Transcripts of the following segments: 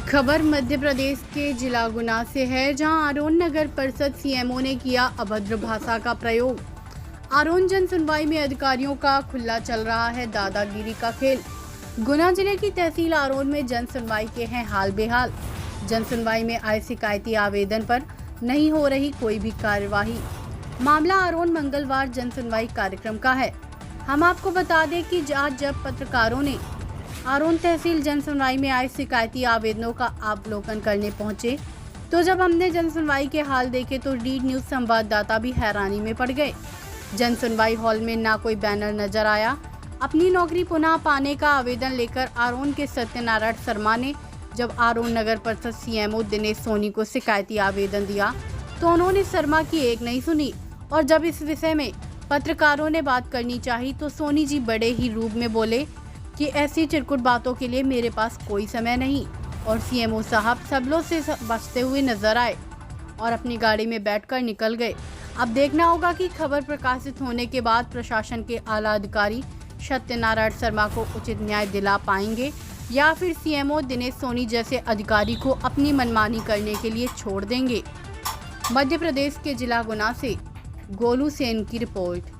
खबर मध्य प्रदेश के जिला गुना से है, जहां आरोन नगर परिषद सीएमओ ने किया अभद्र भाषा का प्रयोग। आरोन जन सुनवाई में अधिकारियों का खुला चल रहा है दादागिरी का खेल। गुना जिले की तहसील आरोन में जन सुनवाई के हैं हाल बेहाल। जन सुनवाई में आए शिकायती आवेदन पर नहीं हो रही कोई भी कार्यवाही। मामला आरोन मंगलवार जन सुनवाई कार्यक्रम का है। हम आपको बता दें कि आज जब पत्रकारों ने आरोन तहसील जन सुनवाई में आए शिकायती आवेदनों का अवलोकन करने पहुंचे, तो जब हमने जन सुनवाई के हाल देखे तो रीड न्यूज संवाददाता भी हैरानी में पड़ गए। जन सुनवाई हॉल में ना कोई बैनर नजर आया। अपनी नौकरी पुनः पाने का आवेदन लेकर आरोन के सत्यनारायण शर्मा ने जब आरोन नगर परिषद सीएमओ दिनेश सोनी को शिकायती आवेदन दिया, तो उन्होंने शर्मा की एक नहीं सुनी, और जब इस विषय में पत्रकारों ने बात करनी चाहिए तो सोनी जी बड़े ही रूप में बोले कि ऐसी चिरकुट बातों के लिए मेरे पास कोई समय नहीं, और सीएमओ साहब सबलों से बचते हुए नजर आए और अपनी गाड़ी में बैठकर निकल गए। अब देखना होगा कि खबर प्रकाशित होने के बाद प्रशासन के आला अधिकारी सत्यनारायण शर्मा को उचित न्याय दिला पाएंगे या फिर सीएमओ दिनेश सोनी जैसे अधिकारी को अपनी मनमानी करने के लिए छोड़ देंगे। मध्य प्रदेश के जिला गुना से गोलू सेन की रिपोर्ट।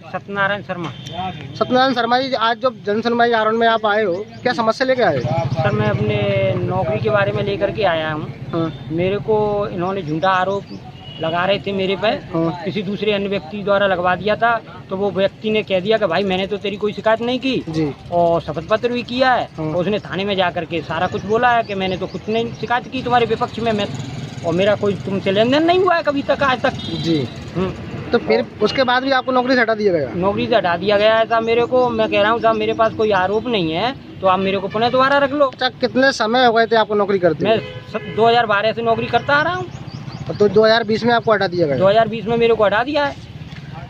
सत्यनारायण शर्मा। सत्यनारायण शर्मा जी, आज जब जन सुनवाई आरोन में आप आए हो, क्या समस्या लेके आए? सर, मैं अपने नौकरी के बारे में लेकर के आया हूँ। हाँ। मेरे को इन्होंने झूठा आरोप लगा रहे थे मेरे पे। हाँ। किसी दूसरे अन्य व्यक्ति द्वारा लगवा दिया था, तो वो व्यक्ति ने कह दिया कि भाई मैंने तो तेरी कोई शिकायत नहीं की जी, और शपथ पत्र भी किया है। हाँ। और उसने थाने में जा करके सारा कुछ बोला है कि मैंने तो कुछ नहीं शिकायत की तुम्हारे विपक्ष में, मैं और मेरा कोई तुमसे लेन देन नहीं हुआ है कभी तक आज तक जी। तो फिर उसके बाद भी आपको नौकरी से हटा दिया गया? नौकरी से हटा दिया गया है साहब मेरे को। मैं कह रहा हूँ साहब, मेरे पास कोई आरोप नहीं है, तो आप मेरे को पुनः दोबारा रख लो। अच्छा, कितने समय हो गए थे आपको नौकरी करते? मैं 2012 से नौकरी करता आ रहा हूँ। तो 2020 में आपको हटा दिया गया? 2020 में मेरे को हटा दिया है।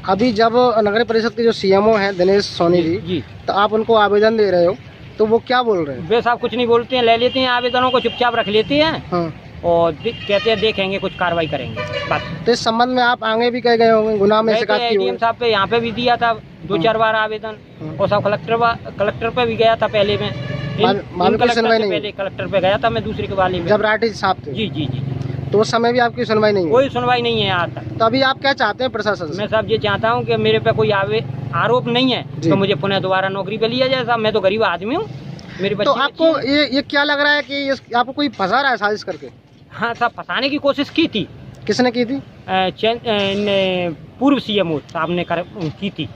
अभी जब नगर परिषद के जो सीएमओ हैं दिनेश सोनी जी, तो आप उनको आवेदन दे रहे हो, तो वो क्या बोल रहे हैं? वे साहब कुछ नहीं बोलते हैं, ले लेते हैं आवेदनों को, चुपचाप रख लेते हैं। हाँ। और कहते हैं देखेंगे, कुछ कार्रवाई करेंगे बस। तो इस संबंध में आप आगे भी कह गए होंगे, गुना में शिकायत की होगी? एडीएम साहब पे यहाँ पे भी दिया था 2-4 बार आवेदन, और सब कलेक्टर पे भी गया था पहले में। कलेक्टर पे गया था मैं दूसरे के वाले में, जब राठी साहब थे। जी जी जी। तो उस समय भी आपकी सुनवाई नहीं हुई? कोई सुनवाई नहीं है आज तक। तो अभी आप क्या चाहते हैं प्रशासन से? मैं साहब ये चाहता हूँ कि मेरे पे कोई आरोप नहीं है, तो मुझे पुनः दोबारा नौकरी पे लिया जाए साहब। मैं तो गरीब आदमी हूँ, मेरी बच्ची। तो आपको ये क्या लग रहा है कि आपको कोई फंसा रहा है साजिश करके? हाँ साहब, फंसाने की कोशिश की थी। किसने की थी? पूर्व सीएमओ साहब ने की थी।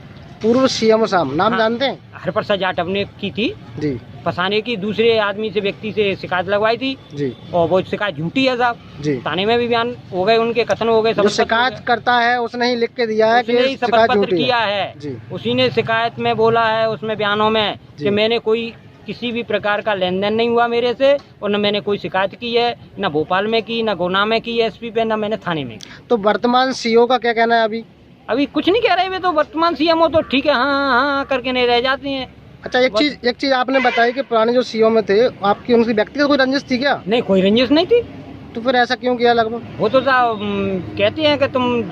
पूर्व सीएमओ साहब नाम हाँ, जानते हैं? हरप्रसाद जाटव ने की थी जी। फंसाने की, दूसरे आदमी से व्यक्ति से शिकायत लगवाई थी जी, और वो शिकायत झूठी है साहब जी। थाने में भी बयान हो गए, उनके कथन हो गए। जो शिकायत करता है उसने ही लिख के दिया है कि शपथ पत्र किया है जी। उसी ने शिकायत में बोला है, उसमें बयानों में कि मैंने कोई किसी भी प्रकार का लेन देन नहीं हुआ मेरे से, और न मैंने कोई शिकायत की है, न भोपाल में की, न गुना में की एसपी पे, न मैंने थाने में की। तो वर्तमान सीओ का क्या कहना है? अभी कुछ नहीं कह रहे वे तो। वर्तमान सीएमओ तो ठीक है, हाँ हाँ करके नहीं रह जाते हैं। अच्छा, एक चीज आपने बताई कि पुराने जो सीओ में थे, आपकी उनकी व्यक्तिगत कोई रंजिश थी क्या? नहीं, कोई रंजिश नहीं थी। तो फिर ऐसा क्यों किया लगभग? वो तो साहब कहते हैं कि तुम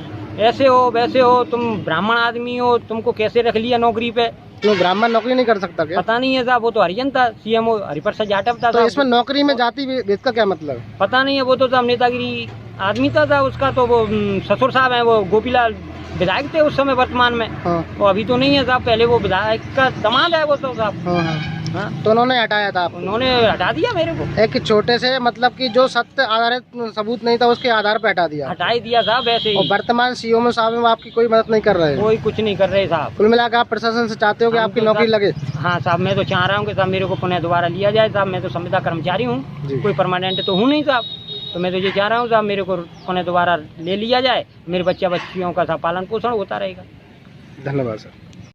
ऐसे हो वैसे हो, तुम ब्राह्मण आदमी हो, तुमको कैसे रख लिया नौकरी पे। तो ब्राह्मण नौकरी नहीं कर सकता क्या? पता नहीं है साहब, वो तो हरिजन था, सीएमओ हरिप्रसाद जाटव था। तो इसमें नौकरी में जाति भेद का क्या मतलब? पता नहीं है, वो तो साहब नेतागिरी आदमी था उसका। तो वो ससुर साहब है, वो गोपीलाल विधायक थे उस समय वर्तमान में। हाँ। वो अभी तो नहीं है साहब, पहले वो विधायक का दामाद है वो तो साहब। हाँ। हाँ। तो उन्होंने हटाया था आपको? उन्होंने हटा दिया मेरे को। एक छोटे से मतलब कि जो सत्य आधारित सबूत नहीं था उसके आधार पर हटा दिया? हटा ही दिया साहब ऐसे ही। और वर्तमान सीओ में साहब में आपकी कोई मदद नहीं कर रहे? कोई कुछ नहीं कर रहे साहब। कुल मिलाकर आप प्रशासन से चाहते हो कि आपकी नौकरी लगे? हाँ साहब, मैं तो चाह रहा हूँ कि साहब मेरे को पुनः दोबारा लिया जाए साहब। मैं तो संविदा कर्मचारी हूँ, कोई परमानेंट तो हूँ नहीं साहब। तो मैं तो ये चाह रहा हूँ साहब, मेरे को पुनः दोबारा ले लिया जाए, मेरे बच्चियों का साहब पालन पोषण होता रहेगा। धन्यवाद सर।